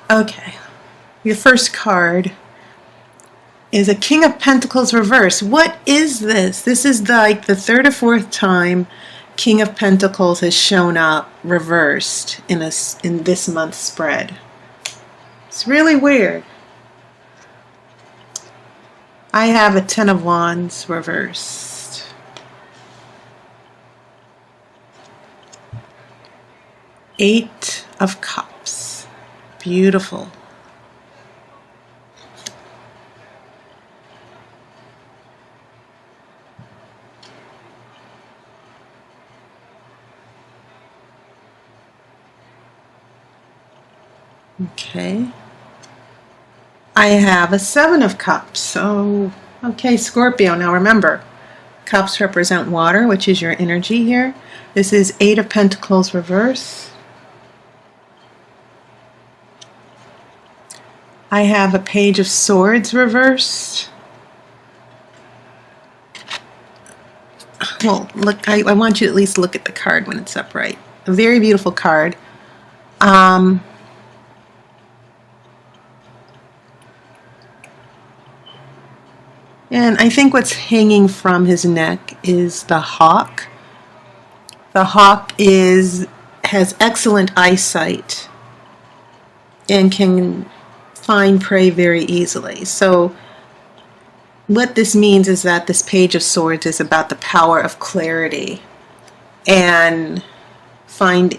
Okay, your first card is a King of Pentacles reverse. What is this? This is like the third or fourth time King of Pentacles has shown up reversed in this month's spread. It's really weird. I have a Ten of Wands reversed. Eight of Cups. Beautiful. Okay. I have a Seven of Cups. So, okay, Scorpio. Now remember, cups represent water, which is your energy here. This is Eight of Pentacles reverse. I have a Page of Swords reversed. Well, look, I want you to at least look at the card when it's upright. A very beautiful card. And I think what's hanging from his neck is the hawk. The hawk has excellent eyesight and can find prey very easily. So what this means is that this Page of Swords is about the power of clarity and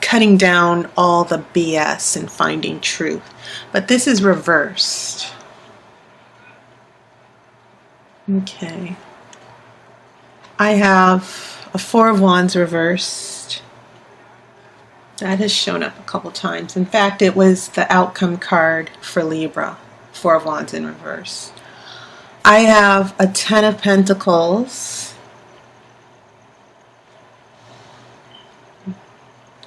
cutting down all the BS and finding truth. But this is reversed. Okay. I have a Four of Wands reversed. That has shown up a couple times. In fact, it was the outcome card for Libra. Four of Wands in reverse. I have a Ten of Pentacles.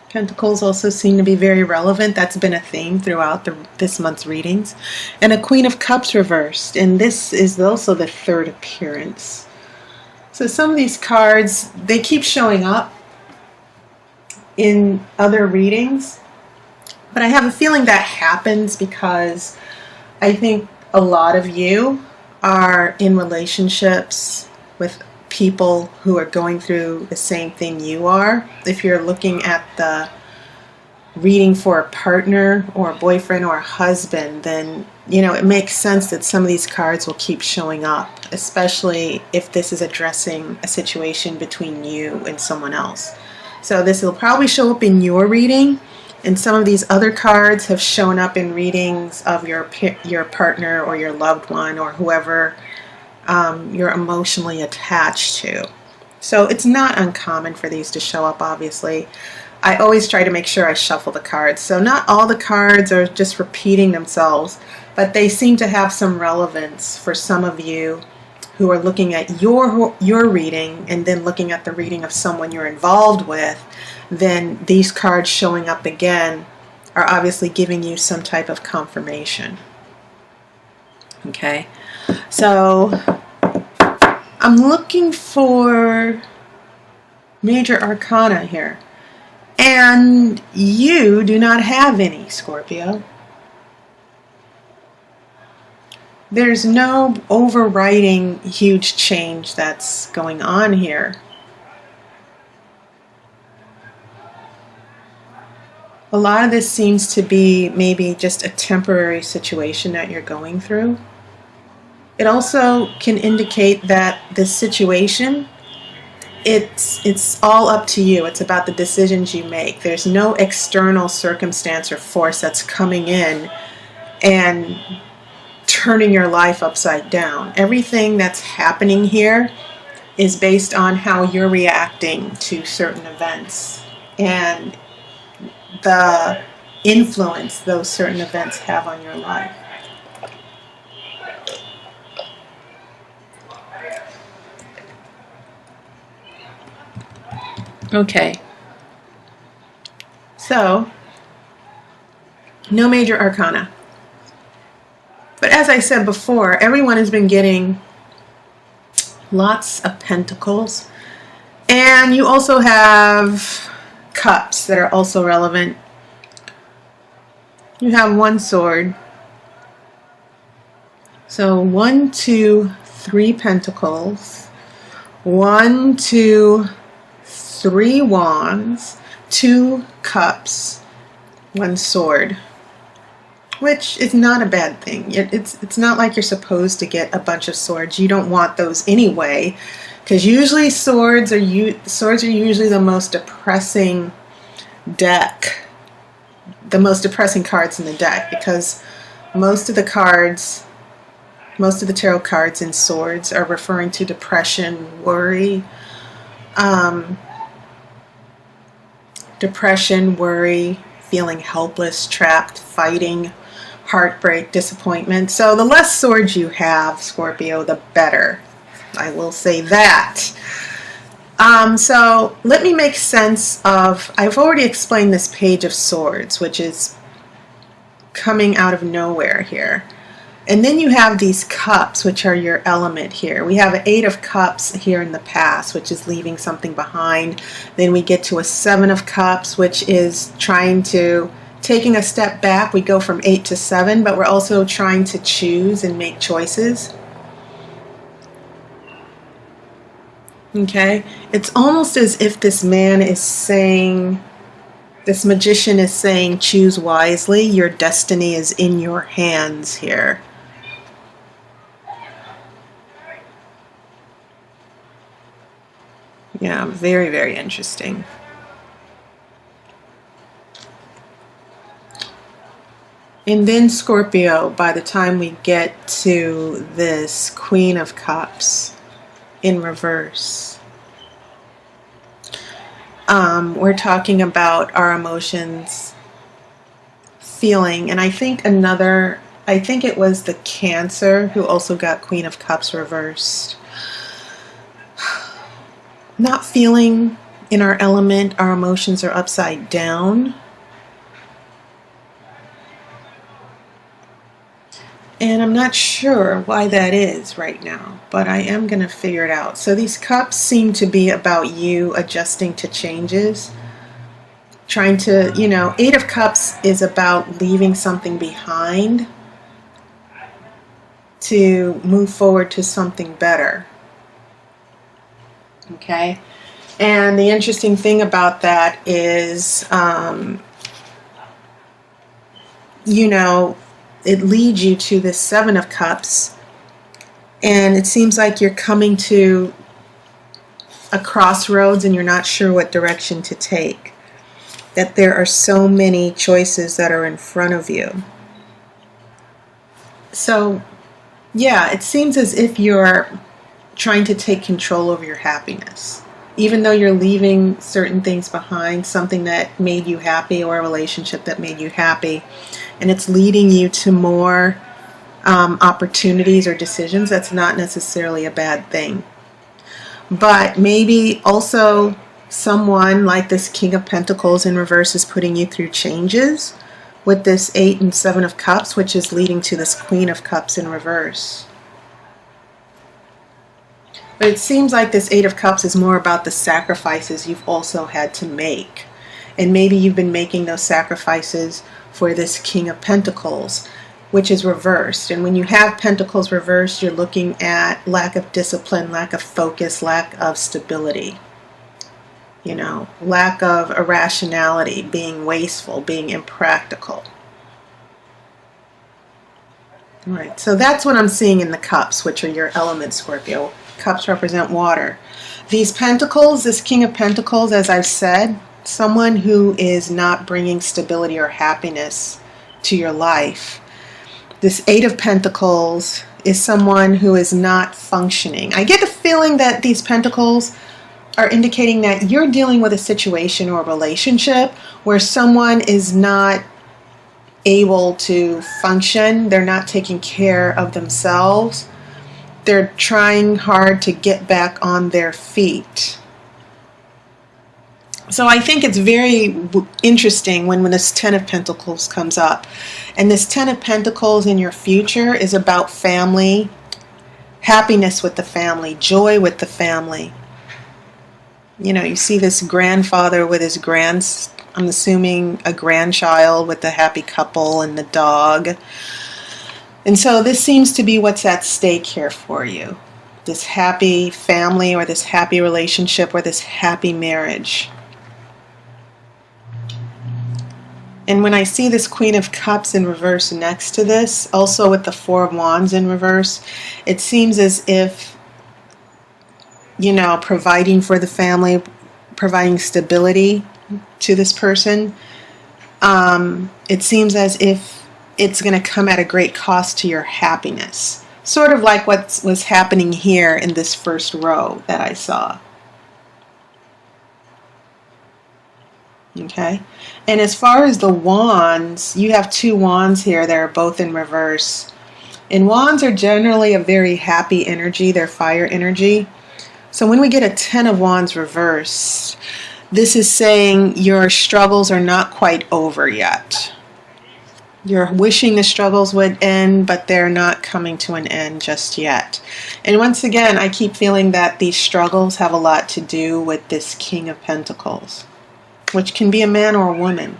Pentacles also seem to be very relevant. That's been a theme throughout this month's readings. And a Queen of Cups reversed. And this is also the third appearance. So some of these cards, they keep showing up in other readings. But I have a feeling that happens because I think a lot of you are in relationships with people who are going through the same thing you are. If you're looking at the reading for a partner or a boyfriend or a husband, then it makes sense that some of these cards will keep showing up, especially if this is addressing a situation between you and someone else. So this will probably show up in your reading, and some of these other cards have shown up in readings of your partner or your loved one or whoever you're emotionally attached to. So it's not uncommon for these to show up, obviously. I always try to make sure I shuffle the cards. So not all the cards are just repeating themselves, but they seem to have some relevance for some of you who are looking at your reading and then looking at the reading of someone you're involved with. Then these cards showing up again are obviously giving you some type of confirmation. Okay. So I'm looking for major arcana here. And you do not have any, Scorpio. There's no overriding huge change that's going on here. A lot of this seems to be maybe just a temporary situation that you're going through. It also can indicate that this situation, it's all up to you. It's about the decisions you make. There's no external circumstance or force that's coming in and turning your life upside down. Everything that's happening here is based on how you're reacting to certain events and the influence those certain events have on your life. Okay, so no major arcana. But as I said before, everyone has been getting lots of pentacles. And you also have cups that are also relevant. You have one sword. So 1, 2, 3 pentacles. 1, 2, 3 wands. 2 cups. 1 sword. Which is not a bad thing. It's not like you're supposed to get a bunch of swords. You don't want those anyway, because usually swords are usually the most depressing deck, the most depressing cards in the deck, because most of the tarot cards in swords are referring to depression, worry, feeling helpless, trapped, fighting, heartbreak, disappointment. So the less swords you have, Scorpio, the better. I will say that. So let me make sense of, I've already explained this Page of Swords, which is coming out of nowhere here. And then you have these cups, which are your element here. We have an 8 of Cups here in the past, which is leaving something behind. Then we get to a 7 of Cups, which is taking a step back. We go from 8 to 7, but we're also trying to choose and make choices. Okay? It's almost as if this man is saying, this magician is saying, choose wisely. Your destiny is in your hands here. Yeah, very, very interesting. And then Scorpio, by the time we get to this Queen of Cups in reverse, we're talking about our emotions, feeling, and I think it was the Cancer who also got Queen of Cups reversed. Not feeling in our element, our emotions are upside down. And I'm not sure why that is right now, but I am going to figure it out. So these cups seem to be about you adjusting to changes. Trying to, 8 of Cups is about leaving something behind to move forward to something better. Okay? And the interesting thing about that is, it leads you to this 7 of Cups, and it seems like you're coming to a crossroads and you're not sure what direction to take. That there are so many choices that are in front of you. So, yeah, it seems as if you're trying to take control over your happiness. Even though you're leaving certain things behind, something that made you happy or a relationship that made you happy, and it's leading you to more opportunities or decisions, that's not necessarily a bad thing. But maybe also someone like this King of Pentacles in reverse is putting you through changes with this 8 and 7 of Cups, which is leading to this Queen of Cups in reverse. But it seems like this 8 of Cups is more about the sacrifices you've also had to make. And maybe you've been making those sacrifices for this King of Pentacles, which is reversed. And when you have Pentacles reversed, you're looking at lack of discipline, lack of focus, lack of stability. Lack of irrationality, being wasteful, being impractical. All right, so that's what I'm seeing in the cups, which are your element, Scorpio. Cups represent water. These pentacles, this King of Pentacles, as I've said, someone who is not bringing stability or happiness to your life. This 8 of Pentacles is someone who is not functioning. I get the feeling that these pentacles are indicating that you're dealing with a situation or a relationship where someone is not able to function. They're not taking care of themselves. They're trying hard to get back on their feet. So I think it's very interesting when this 10 of Pentacles comes up. And this 10 of Pentacles in your future is about family, happiness with the family, joy with the family. You see this grandfather with his I'm assuming a grandchild with the happy couple and the dog. And so this seems to be what's at stake here for you. This happy family or this happy relationship or this happy marriage. And when I see this Queen of Cups in reverse next to this, also with the Four of Wands in reverse, it seems as if, you know, providing for the family, providing stability to this person, it seems as if it's going to come at a great cost to your happiness. Sort of like what was happening here in this first row that I saw. Okay, and as far as the wands, you have two wands here that are both in reverse. And wands are generally a very happy energy, they're fire energy. So when we get a 10 of wands reversed, this is saying your struggles are not quite over yet. You're wishing the struggles would end, but they're not coming to an end just yet. And once again, I keep feeling that these struggles have a lot to do with this King of Pentacles, which can be a man or a woman.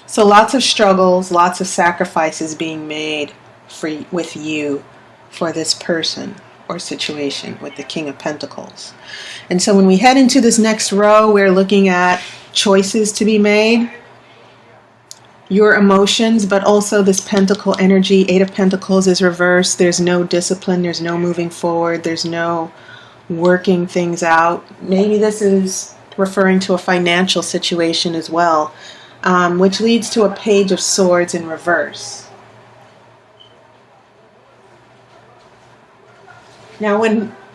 So lots of struggles, lots of sacrifices being made with you for this person or situation with the King of Pentacles. And so when we head into this next row, we're looking at choices to be made, your emotions, but also this Pentacle energy. 8 of Pentacles is reversed. There's no discipline, there's no moving forward, there's no working things out. Maybe this is referring to a financial situation as well, which leads to a Page of Swords in reverse. Now,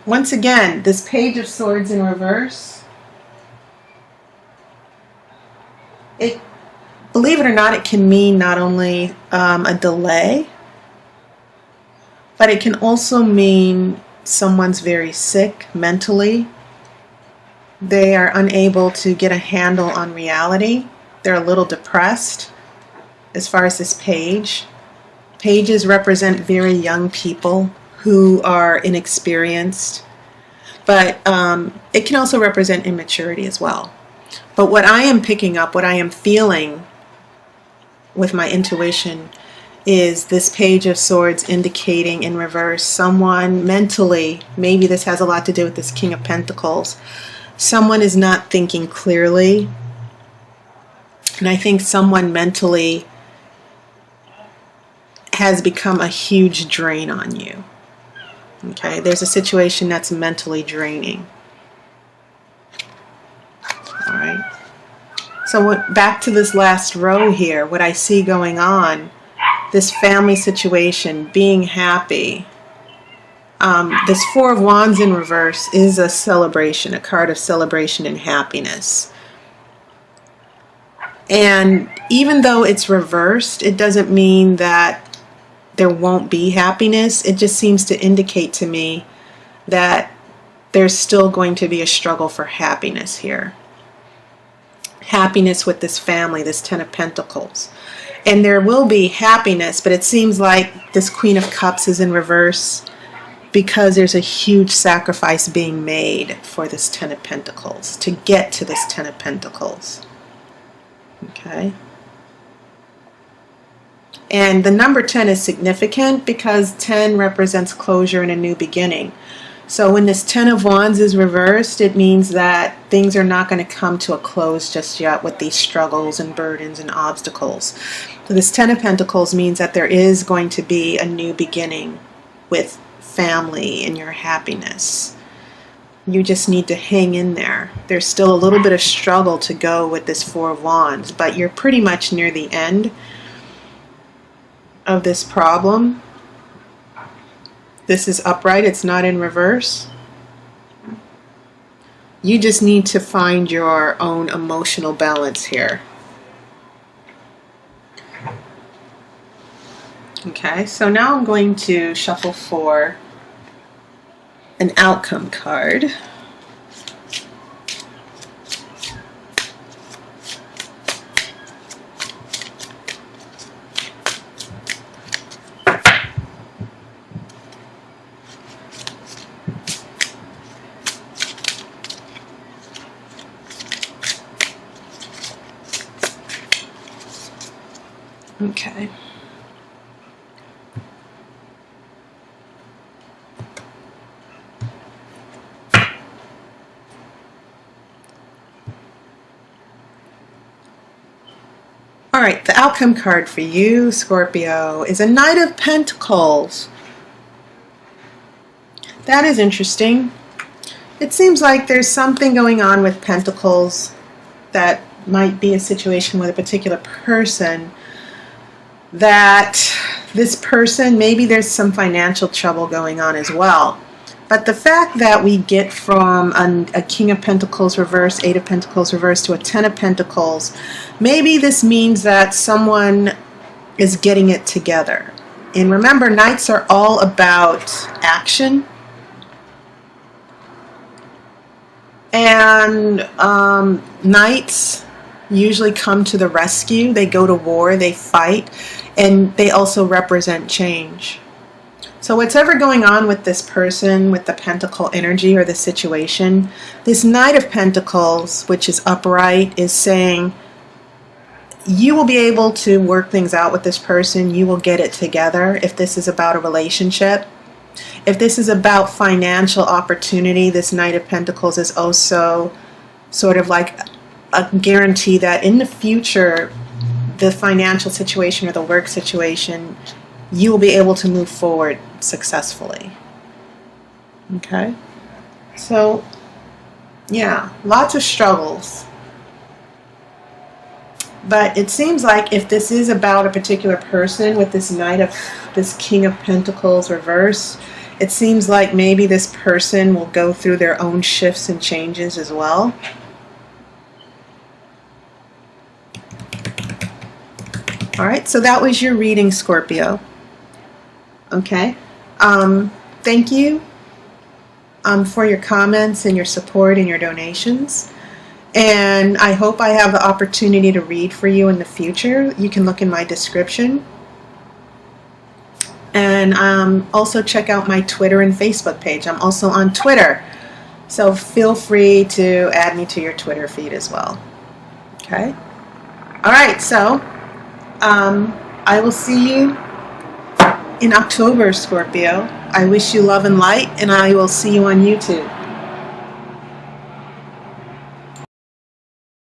once again, this Page of Swords in reverse, believe it or not, it can mean not only a delay, but it can also mean someone's very sick mentally. They are unable to get a handle on reality. They're a little depressed as far as this page. Pages represent very young people who are inexperienced, but it can also represent immaturity as well. But what I am picking up, what I am feeling with my intuition, is this Page of Swords indicating in reverse someone mentally, maybe this has a lot to do with this King of Pentacles, someone is not thinking clearly, and I think someone mentally has become a huge drain on you. Okay, there's a situation that's mentally draining. All right, so back to this last row here, what I see going on, this family situation, being happy. This Four of Wands in reverse is a celebration, a card of celebration and happiness. And even though it's reversed, it doesn't mean that there won't be happiness. It just seems to indicate to me that there's still going to be a struggle for happiness here. Happiness with this family, this 10 of Pentacles. And there will be happiness, but it seems like this Queen of Cups is in reverse because there's a huge sacrifice being made for this 10 of Pentacles to get to this 10 of Pentacles. Okay. And the number 10 is significant because 10 represents closure and a new beginning. So when this 10 of Wands is reversed, it means that things are not going to come to a close just yet with these struggles and burdens and obstacles. So this 10 of Pentacles means that there is going to be a new beginning with family and your happiness. You just need to hang in there. There's still a little bit of struggle to go with this Four of Wands, but you're pretty much near the end of this problem. This is upright, it's not in reverse. You just need to find your own emotional balance here. Okay, so now I'm going to shuffle for an outcome card. Okay. All right, the outcome card for you, Scorpio, is a Knight of Pentacles. That is interesting. It seems like there's something going on with Pentacles that might be a situation with a particular person, that this person, maybe there's some financial trouble going on as well. But the fact that we get from a King of Pentacles reverse, Eight of Pentacles reverse to a Ten of Pentacles, maybe this means that someone is getting it together. And remember, Knights are all about action. And Knights usually come to the rescue. They go to war, they fight, and they also represent change. So what's ever going on with this person, with the Pentacle energy or the situation, this Knight of Pentacles, which is upright, is saying you will be able to work things out with this person. You will get it together if this is about a relationship. If this is about financial opportunity, this Knight of Pentacles is also sort of like a guarantee that in the future, the financial situation or the work situation, you will be able to move forward successfully. Okay? So, yeah, lots of struggles. But it seems like if this is about a particular person with this this King of Pentacles reverse, it seems like maybe this person will go through their own shifts and changes as well. All right, so that was your reading, Scorpio. Okay. Thank you for your comments and your support and your donations. And I hope I have the opportunity to read for you in the future. You can look in my description. And also check out my Twitter and Facebook page. I'm also on Twitter. So feel free to add me to your Twitter feed as well. Okay? All right, so I will see you in October, Scorpio. I wish you love and light, and I will see you on YouTube.